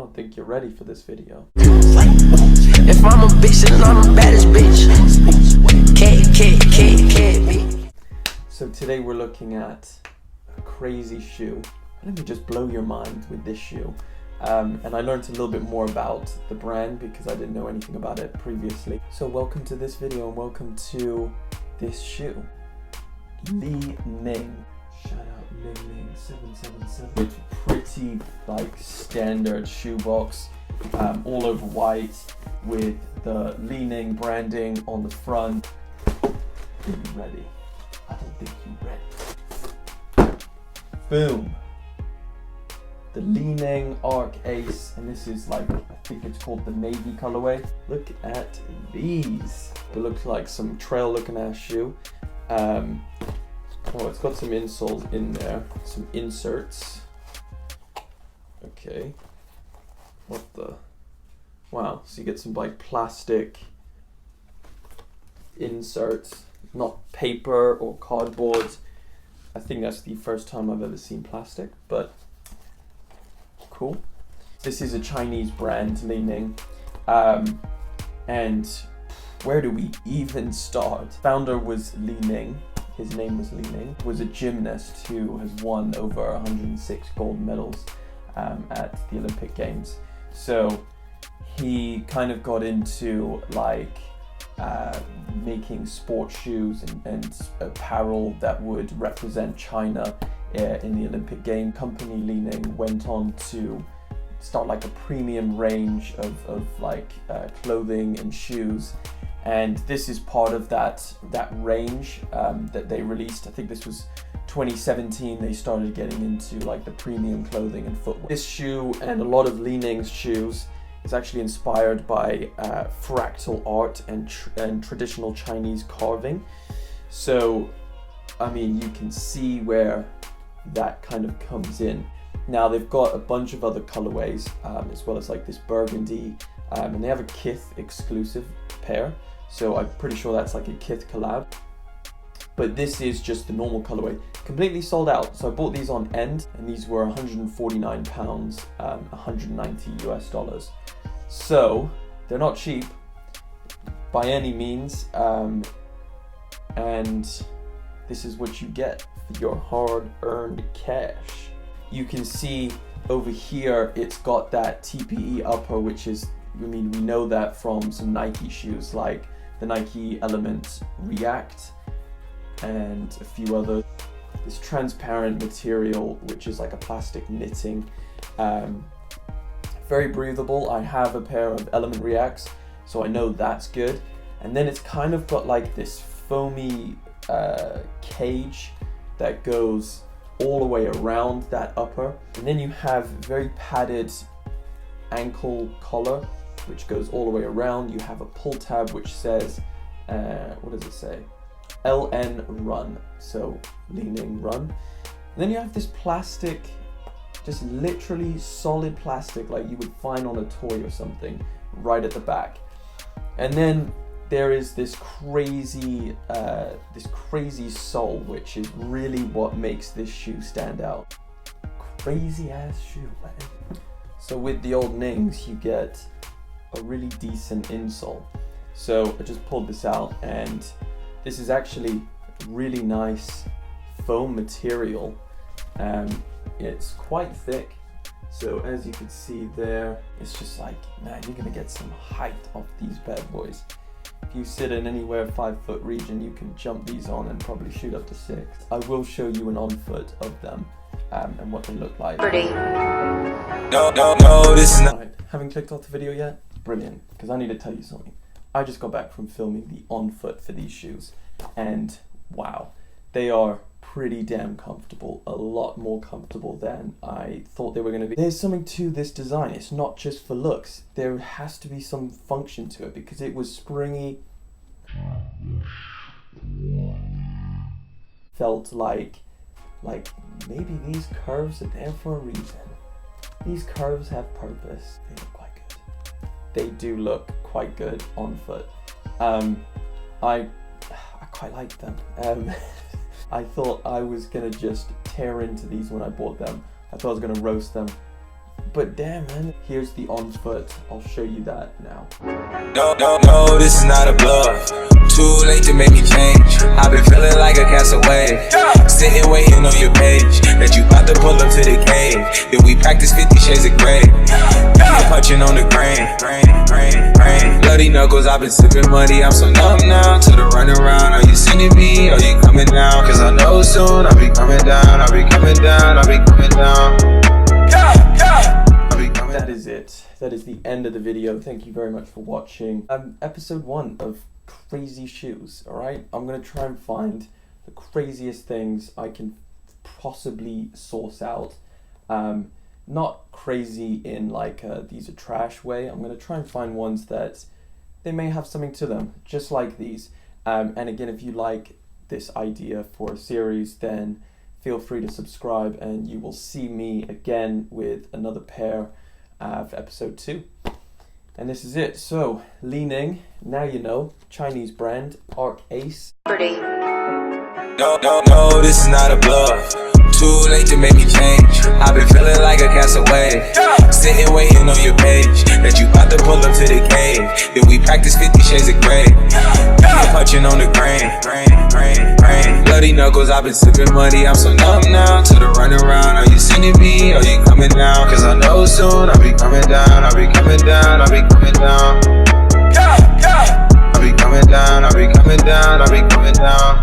don't think you're ready for this video. If I'm a bitch, then I'm the baddest bitch. Can't. So today we're looking at a crazy shoe. Let me just blow your mind with this shoe. And I learned a little bit more about the brand because I didn't know anything about it previously. So welcome to this video and welcome to this shoe. Li Ning. Shout out Li Ning 777. It's pretty like standard shoebox, all over white with the Li Ning branding on the front. Are you ready? I don't think you're ready. Boom. The Li Ning Arc Ace, and this is like, I think it's called the navy colorway. Look at these. It looks like some trail looking ass shoe. Oh, it's got some insoles in there, some inserts. Okay. What the? Wow, so you get some like plastic inserts, not paper or cardboard. I think that's the first time I've ever seen plastic, but cool. This is a Chinese brand, Li Ning. And where do we even start? Founder was Li Ning. His name was Li Ning. Was a gymnast who has won over 106 gold medals at the Olympic Games. So he kind of got into like making sports shoes and apparel that would represent China in the Olympic game. Company Li Ning went on to start like a premium range of like clothing and shoes, and this is part of that range that they released. I think this was 2017 they started getting into like the premium clothing and footwear. This shoe and a lot of Li Ning's shoes is actually inspired by fractal art and traditional Chinese carving. So I mean, you can see where that kind of comes in. Now they've got a bunch of other colorways, as well as like this burgundy, and they have a Kith exclusive pair. So I'm pretty sure that's like a Kith collab. But this is just the normal colorway, completely sold out. So I bought these on end, and these were 149 pounds, 190 US dollars. So they're not cheap by any means, and this is what you get for your hard-earned cash. You can see over here, it's got that TPE upper, which is, I mean, we know that from some Nike shoes, like the Nike Element React and a few other. This transparent material, which is like a plastic knitting, very breathable. I have a pair of Element Reacts, so I know that's good. And then it's kind of got like this foamy cage that goes all the way around that upper, and then you have very padded ankle collar which goes all the way around. You have a pull tab which says what does it say? LN Run, so Li Ning Run. And then you have this plastic, just literally solid plastic like you would find on a toy or something, right at the back. And then there is this crazy sole, which is really what makes this shoe stand out. Crazy ass shoe, man. So with the old Nings, you get a really decent insole. So I just pulled this out, and this is actually really nice foam material. It's quite thick. So as you can see there, it's just like, man, you're gonna get some height off these bad boys. If you sit in anywhere 5 foot region, you can jump these on and probably shoot up to 6. I will show you an on foot of them and what they look like. No, this is not. Right, haven't clicked off the video yet? Brilliant, because I need to tell you something. I just got back from filming the on foot for these shoes, and wow, they are pretty damn comfortable, a lot more comfortable than I thought they were going to be. There's something to this design. It's not just for looks. There has to be some function to it because it was springy. Felt like maybe these curves are there for a reason. These curves have purpose. They look quite good. They do look quite good on foot. I quite like them. I thought I was gonna just tear into these when I bought them. I thought I was gonna roast them. But damn, man, here's the on foot. I'll show you that now. No, this is not a bluff. Too late to make me change. I've been feeling like a castaway, sitting waiting on your page. That you about to pull up to the cave. Then we practice 50 shades of gray. You're punching on the grain. Bloody knuckles, I've been sipping money. I'm so numb now to the run around. Are you sending me? Are you coming down? Cause I know soon I'll be coming down. I'll be coming down. I'll be coming down. That is it. That is the end of the video. Thank you very much for watching. Episode 1 of Crazy Shoes, alright? I'm going to try and find the craziest things I can possibly source out. Not crazy in like these are trash way. I'm going to try and find ones that they may have something to them, just like these. And again, if you like this idea for a series, then feel free to subscribe and you will see me again with another pair for episode 2. And this is it. So, Li Ning, now you know, Chinese brand, Arc Ace. No, this is not a bluff. Too late to make me change. I've been feeling like a castaway, sitting waiting on your page. That you about to pull up to the cave. Then we practice 50 shades of gray. You're punching on the grain. Bloody knuckles, I've been sipping money. I'm so numb now to the run around. Are you sending me? Are you coming down? Cause I know soon I'll be coming down. I'll be coming down. I'll be coming down. I'll be coming down. I'll be coming down. I'll be coming down.